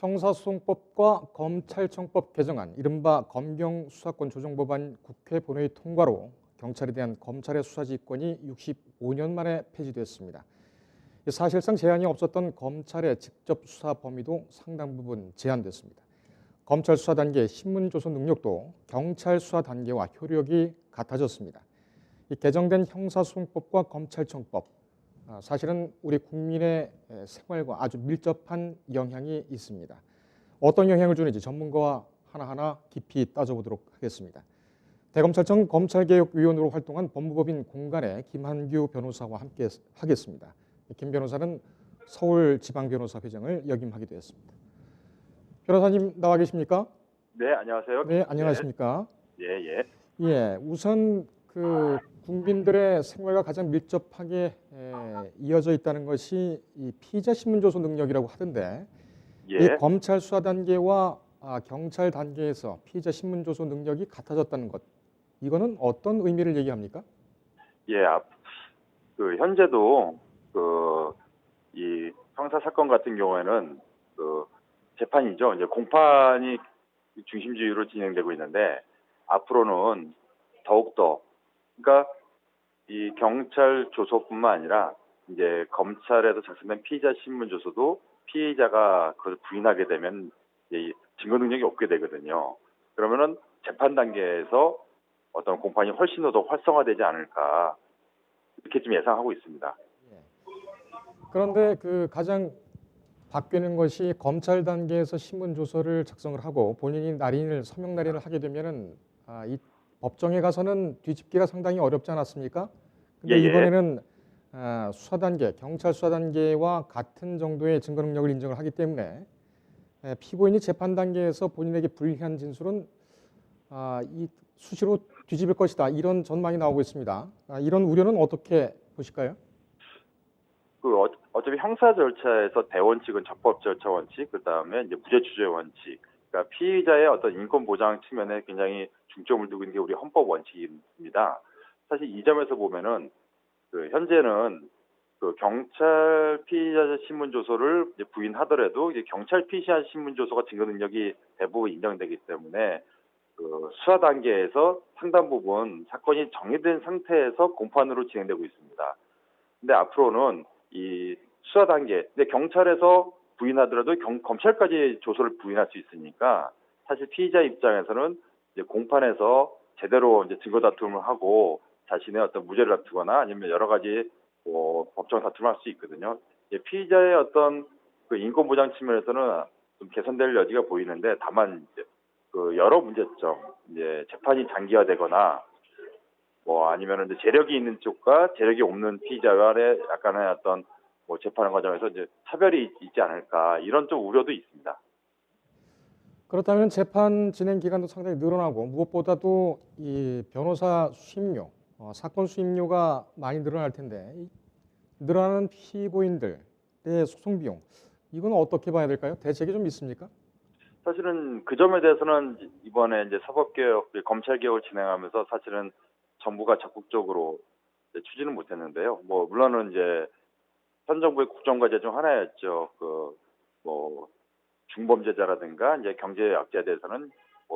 형사소송법과 검찰청법 개정안, 이른바 검경수사권 조정법안 국회 본회의 통과로 경찰에 대한 검찰의 수사지휘권이 65년 만에 폐지됐습니다. 사실상 제한이 없었던 검찰의 직접 수사 범위도 상당 부분 제한됐습니다. 검찰 수사 단계의 신문 조서 능력도 경찰 수사 단계와 효력이 같아졌습니다. 이 개정된 형사소송법과 검찰청법, 사실은 우리 국민의 생활과 아주 밀접한 영향이 있습니다. 어떤 영향을 주는지 전문가와 하나하나 깊이 따져보도록 하겠습니다. 대검찰청 검찰개혁위원으로 활동한 법무법인 공간의 김한규 변호사와 함께 하겠습니다. 김 변호사는 서울지방변호사회장을 역임하기도 했습니다. 변호사님 나와 계십니까? 네, 안녕하세요. 네, 안녕하십니까? 예. 예, 우선 국민들의 생활과 가장 밀접하게 이어져 있다는 것이 이 피의자 신문 조서 능력이라고 하던데, 이 예. 검찰 수사 단계와 경찰 단계에서 피의자 신문 조서 능력이 같아졌다는 것, 이거는 어떤 의미를 얘기합니까? 예. 현재도 이 형사 사건 같은 경우에는 재판이죠. 이제 공판이 중심주의로 진행되고 있는데, 앞으로는 더욱더, 그러니까 이 경찰 조서뿐만 아니라 이제 검찰에서 작성된 피의자 신문 조서도 피의자가 그걸 부인하게 되면 이제 증거 능력이 없게 되거든요. 그러면은 재판 단계에서 어떤 공판이 훨씬 더 활성화되지 않을까, 이렇게 좀 예상하고 있습니다. 그런데 가장 바뀌는 것이 검찰 단계에서 신문 조서를 작성을 하고 본인이 서명 날인을 하게 되면은 이 법정에 가서는 뒤집기가 상당히 어렵지 않았습니까? 근데 예. 이번에는 수사 단계, 경찰 수사 단계와 같은 정도의 증거 능력을 인정을 하기 때문에 피고인이 재판 단계에서 본인에게 불리한 진술은 이 수시로 뒤집을 것이다, 이런 전망이 나오고 있습니다. 이런 우려는 어떻게 보실까요? 어차피 형사 절차에서 대원칙은 적법 절차 원칙, 그 다음에 이제 무죄 추정 원칙, 그러니까 피의자의 어떤 인권 보장 측면에 굉장히 중점을 두고 있는 게 우리 헌법 원칙입니다. 사실 이 점에서 보면은 현재는 경찰 피의자 신문 조서를 이제 부인하더라도 이제 경찰 피의자 신문 조서가 증거 능력이 대부분 인정되기 때문에 수사 단계에서 상당 부분 사건이 정리된 상태에서 공판으로 진행되고 있습니다. 근데 앞으로는 이 수사 단계, 근데 경찰에서 부인하더라도 검찰까지 조서를 부인할 수 있으니까 사실 피의자 입장에서는 이제 공판에서 제대로 이제 증거 다툼을 하고 자신의 어떤 무죄를 다투거나 아니면 여러 가지 법정 다툼을 할 수 있거든요. 피의자의 어떤 인권 보장 측면에서는 좀 개선될 여지가 보이는데, 다만 이제 여러 문제점, 이제 재판이 장기화되거나 아니면은 이제 재력이 있는 쪽과 재력이 없는 피의자 간의 약간의 어떤 재판 과정에서 이제 차별이 있지 않을까, 이런 좀 우려도 있습니다. 그렇다면 재판 진행 기간도 상당히 늘어나고 무엇보다도 이 변호사 수임료, 사건 수임료가 많이 늘어날 텐데, 이 늘어나는 피고인들의 소송 비용, 이건 어떻게 봐야 될까요? 대책이 좀 있습니까? 사실은 그 점에 대해서는 이번에 이제 사법개혁, 검찰개혁을 진행하면서 사실은 정부가 적극적으로 추진을 못했는데요. 물론은 이제 현 정부의 국정과제 중 하나였죠. 중범죄자라든가 이제 경제 약자에 대해서는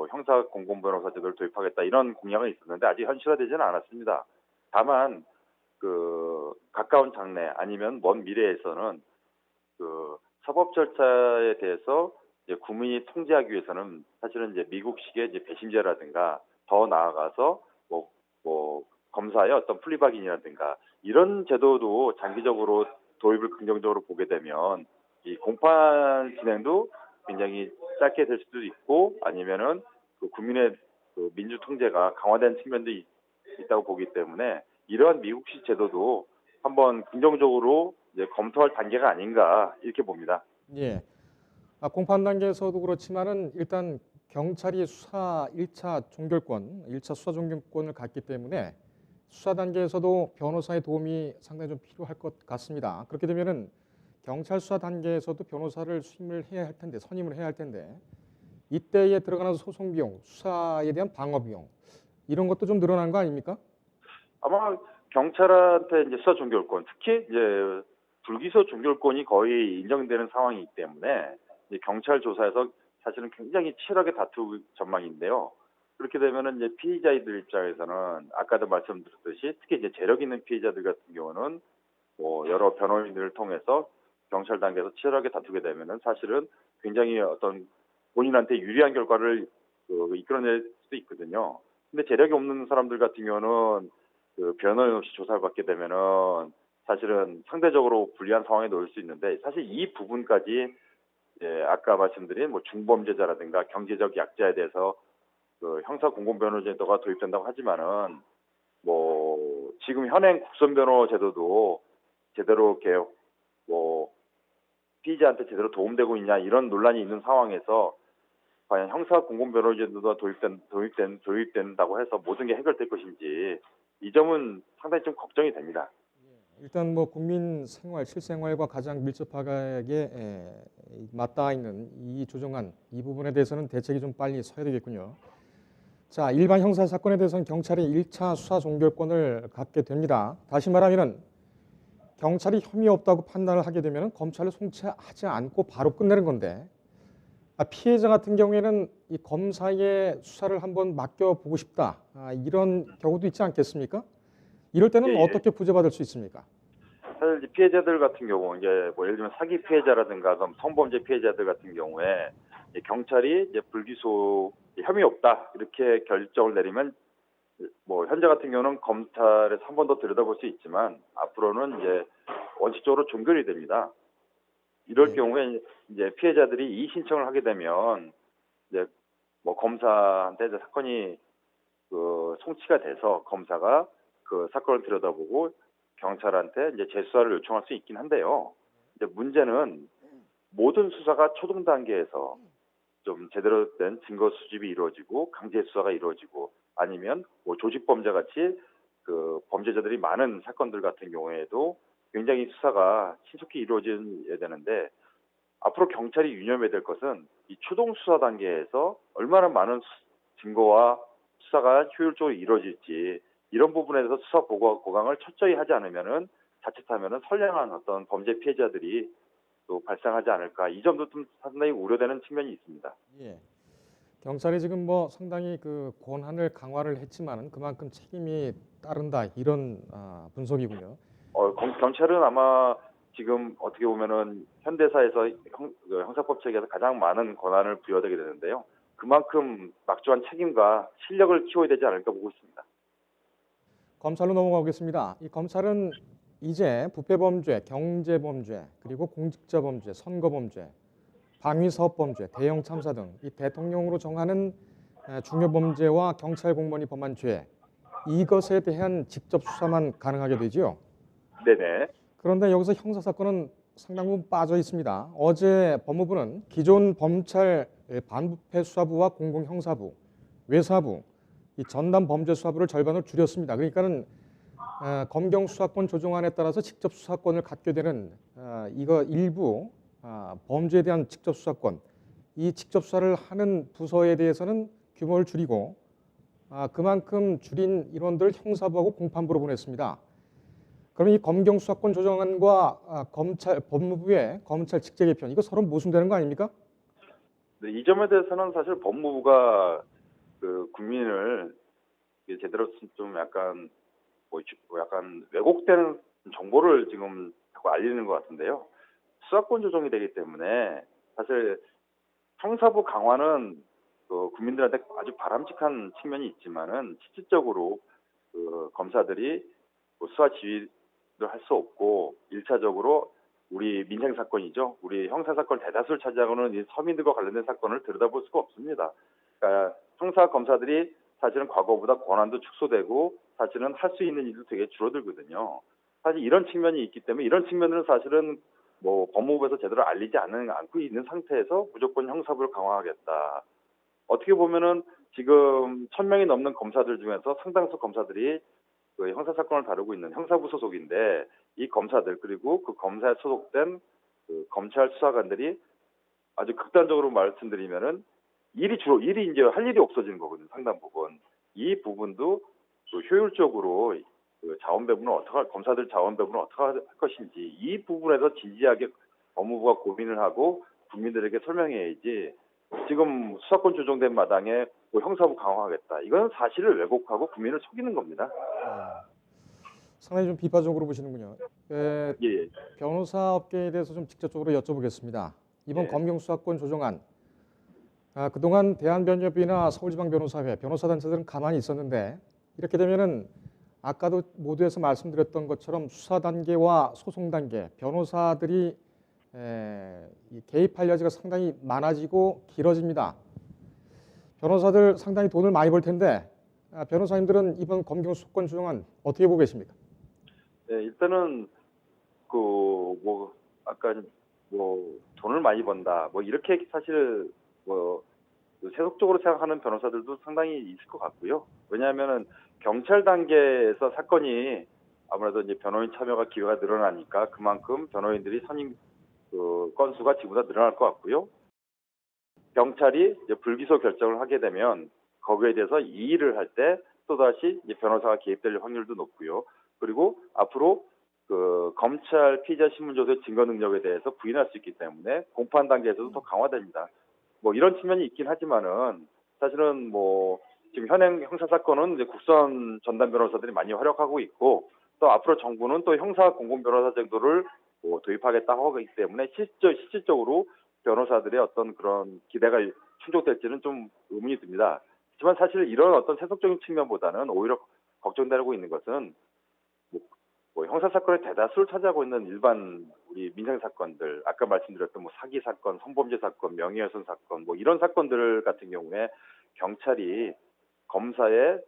형사 공공 변호사 제도를 도입하겠다, 이런 공약은 있었는데 아직 현실화되지는 않았습니다. 다만 가까운 장래 아니면 먼 미래에서는 사법 절차에 대해서 이제 국민이 통제하기 위해서는 사실은 이제 미국식의 이제 배심제라든가, 더 나아가서 검사의 어떤 플리바긴이라든가 이런 제도도 장기적으로 도입을 긍정적으로 보게 되면 이 공판 진행도 굉장히 짧게 될 수도 있고, 아니면은 국민의 민주 통제가 강화된 측면도 있다고 보기 때문에 이러한 미국식 제도도 한번 긍정적으로 이제 검토할 단계가 아닌가, 이렇게 봅니다. 예. 공판 단계에서도 그렇지만은 일단 경찰이 수사 1차 종결권, 1차 수사 종결권을 갖기 때문에 수사 단계에서도 변호사의 도움이 상당히 좀 필요할 것 같습니다. 그렇게 되면은 경찰 수사 단계에서도 변호사를 수임을 해야 할 텐데, 선임을 해야 할 텐데, 이때에 들어가는 소송 비용, 수사에 대한 방어 비용, 이런 것도 좀 늘어난 거 아닙니까? 아마 경찰한테 이제 수사 종결권, 특히 이제 불기소 종결권이 거의 인정되는 상황이기 때문에 이제 경찰 조사에서 사실은 굉장히 치열하게 다투 전망인데요. 그렇게 되면은 이제 피의자들 입장에서는 아까도 말씀드렸듯이 특히 이제 재력 있는 피해자들 같은 경우는 뭐 여러 변호인들을 통해서 경찰 단계에서 치열하게 다투게 되면은 사실은 굉장히 어떤 본인한테 유리한 결과를 이끌어낼 수도 있거든요. 근데 재력이 없는 사람들 같은 경우는 변호인 없이 조사를 받게 되면은 사실은 상대적으로 불리한 상황에 놓일 수 있는데 사실 이 부분까지 아까 말씀드린 뭐 중범죄자라든가 경제적 약자에 대해서 형사 공공변호제도가 도입된다고 하지만은 뭐 지금 현행 국선변호 제도도 제대로 개혁 뭐 피의자한테 제대로 도움되고 있냐 이런 논란이 있는 상황에서 과연 형사 공공변호제도가 도입된다고 해서 모든 게 해결될 것인지 이 점은 상당히 좀 걱정이 됩니다. 일단 뭐 국민 생활, 실생활과 가장 밀접하게 맞닿아 있는 이 조정안 이 부분에 대해서는 대책이 좀 빨리 서야 되겠군요. 자, 일반 형사 사건에 대해서는 경찰이 1차 수사 종결권을 갖게 됩니다. 다시 말하면 경찰이 혐의 없다고 판단을 하게 되면 검찰을 송치하지 않고 바로 끝내는 건데 피해자 같은 경우에는 이 검사의 수사를 한번 맡겨보고 싶다. 이런 경우도 있지 않겠습니까? 이럴 때는 예, 예. 어떻게 구제받을 수 있습니까? 사실 이제 피해자들 같은 경우 이제 뭐 예를 들면 사기 피해자라든가 성범죄 피해자들 같은 경우에 이제 경찰이 이제 불기소 혐의 없다 이렇게 결정을 내리면 뭐 현재 같은 경우는 검찰에서 한 번 더 들여다볼 수 있지만 앞으로는 이제 원칙적으로 종결이 됩니다. 이럴 예. 경우에 이제 피해자들이 이의 신청을 하게 되면 이제 뭐 검사한테 이제 사건이 송치가 돼서 검사가 그 사건을 들여다보고 경찰한테 이제 재수사를 요청할 수 있긴 한데요. 이제 문제는 모든 수사가 초동 단계에서 좀 제대로 된 증거 수집이 이루어지고 강제 수사가 이루어지고 아니면 뭐 조직 범죄 같이 범죄자들이 많은 사건들 같은 경우에도 굉장히 수사가 신속히 이루어져야 되는데 앞으로 경찰이 유념해야 될 것은 이 초동 수사 단계에서 얼마나 많은 증거와 수사가 효율적으로 이루어질지 이런 부분에서 수사 보강을 철저히 하지 않으면은 자칫하면은 선량한 어떤 범죄 피해자들이 또 발생하지 않을까 이 점도 좀 상당히 우려되는 측면이 있습니다. 예. 경찰이 지금 뭐 상당히 그 권한을 강화를 했지만은 그만큼 책임이 따른다 이런 분석이군요. 경찰은 아마 지금 어떻게 보면은 현대사에서 형사법 체계에서 가장 많은 권한을 부여되게 되는데요. 그만큼 막중한 책임과 실력을 키워야 되지 않을까 보고 있습니다. 검찰로 넘어가겠습니다. 이 검찰은 이제 부패범죄, 경제범죄, 그리고 공직자범죄, 선거범죄, 방위사업범죄, 대형 참사 등 이 대통령으로 정하는 중요 범죄와 경찰 공무원이 범한 죄 이것에 대한 직접 수사만 가능하게 되지요. 네네. 그런데 여기서 형사 사건은 상당 부분 빠져 있습니다. 어제 법무부는 기존 검찰 반부패 수사부와 공공형사부, 외사부, 이 전담 범죄 수사부를 절반으로 줄였습니다. 그러니까는 검경 수사권 조정안에 따라서 직접 수사권을 갖게 되는 이거 일부 범죄에 대한 직접 수사권, 이 직접 수사를 하는 부서에 대해서는 규모를 줄이고 그만큼 줄인 인원들을 형사부하고 공판부로 보냈습니다. 그럼 이 검경 수사권 조정안과 검찰 법무부의 검찰 직제 개편 이거 서로 모순되는 거 아닙니까? 네, 이 점에 대해서는 사실 법무부가 국민을 제대로 좀 약간 약간 왜곡되는 정보를 지금 자꾸 알리는 것 같은데요. 수사권 조정이 되기 때문에 사실 형사부 강화는 국민들한테 아주 바람직한 측면이 있지만은 실질적으로 검사들이 뭐 수사 지휘를 할 수 없고 1차적으로 우리 민생 사건이죠. 우리 형사 사건 대다수를 차지하고는 이 서민들과 관련된 사건을 들여다볼 수가 없습니다. 그러니까 형사 검사들이 사실은 과거보다 권한도 축소되고 사실은 할 수 있는 일도 되게 줄어들거든요. 사실 이런 측면이 있기 때문에 이런 측면들은 사실은 뭐 법무부에서 제대로 알리지 않고 있는 상태에서 무조건 형사부를 강화하겠다. 어떻게 보면은 지금 1,000명이 넘는 검사들 중에서 상당수 검사들이 형사 사건을 다루고 있는 형사부 소속인데 이 검사들 그리고 그 검사에 소속된 검찰 수사관들이 아주 극단적으로 말씀드리면은 일이 이제 할 일이 없어지는 거거든요. 상당 부분. 이 부분도 효율적으로 검사들 자원 배분을 어떻게 할 것인지 이 부분에서 진지하게 법무부가 고민을 하고 국민들에게 설명해야지 지금 수사권 조정된 마당에 뭐 형사부 강화하겠다. 이건 사실을 왜곡하고 국민을 속이는 겁니다. 상당히 좀 비판적으로 보시는군요. 예, 예. 변호사 업계에 대해서 좀 직접적으로 여쭤보겠습니다. 이번 네. 검경 수사권 조정안, 그동안 대한변협이나 서울지방변호사회, 변호사단체들은 가만히 있었는데 이렇게 되면은 아까도 모두에서 말씀드렸던 것처럼 수사 단계와 소송 단계, 변호사들이 이 개입할 여지가 상당히 많아지고 길어집니다. 변호사들 상당히 돈을 많이 벌 텐데 변호사님들은 이번 검경 수사권 조정안 어떻게 보고 계십니까? 네, 일단은 뭐 아까 뭐 돈을 많이 번다 뭐 이렇게 사실 뭐 세속적으로 생각하는 변호사들도 상당히 있을 것 같고요. 왜냐하면은 경찰 단계에서 사건이 아무래도 이제 변호인 참여가 기회가 늘어나니까 그만큼 변호인들이 선임 건수가 지금보다 늘어날 것 같고요. 경찰이 이제 불기소 결정을 하게 되면 거기에 대해서 이의를 할 때 또다시 이제 변호사가 개입될 확률도 높고요. 그리고 앞으로 검찰 피의자 신문조서의 증거 능력에 대해서 부인할 수 있기 때문에 공판 단계에서도 더 강화됩니다. 뭐 이런 측면이 있긴 하지만은 사실은 뭐 지금 현행 형사 사건은 이제 국선 전담 변호사들이 많이 활약하고 있고 또 앞으로 정부는 또 형사 공공 변호사 제도를 뭐 도입하겠다 하고 있기 때문에 실질적으로 변호사들의 어떤 그런 기대가 충족될지는 좀 의문이 듭니다. 하지만 사실 이런 어떤 세속적인 측면보다는 오히려 걱정되고 있는 것은 뭐 형사 사건의 대다수를 차지하고 있는 일반 우리 민생 사건들, 아까 말씀드렸던 뭐 사기 사건, 성범죄 사건, 명예훼손 사건, 뭐 이런 사건들 같은 경우에 경찰이 검사의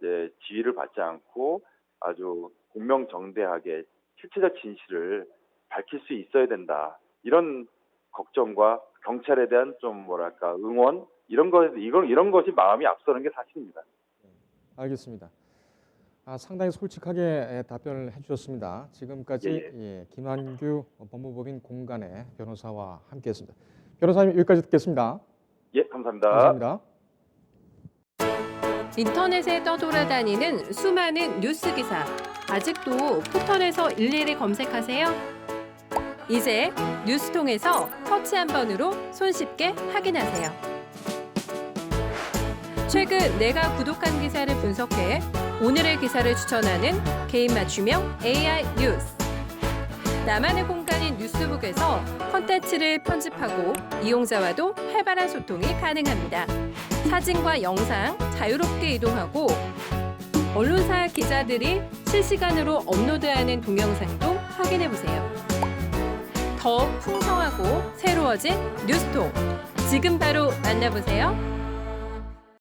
지휘를 받지 않고 아주 공명정대하게 실체적 진실을 밝힐 수 있어야 된다. 이런 걱정과 경찰에 대한 좀 뭐랄까 응원 이런 것이 마음이 앞서는 게 사실입니다. 알겠습니다. 상당히 솔직하게 답변을 해주셨습니다. 지금까지 김한규 법무법인 공간의 변호사와 함께했습니다. 변호사님 여기까지 듣겠습니다. 예, 감사합니다. 감사합니다. 인터넷에 떠돌아다니는 수많은 뉴스 기사. 아직도 포털에서 일일이 검색하세요? 이제 뉴스통에서 터치 한 번으로 손쉽게 확인하세요. 최근 내가 구독한 기사를 분석해 오늘의 기사를 추천하는 개인 맞춤형 AI 뉴스. 나만의 공간인 뉴스북에서 콘텐츠를 편집하고 이용자와도 활발한 소통이 가능합니다. 사진과 영상 자유롭게 이동하고 언론사 기자들이 실시간으로 업로드하는 동영상도 확인해보세요. 더 풍성하고 새로워진 뉴스통. 지금 바로 만나보세요.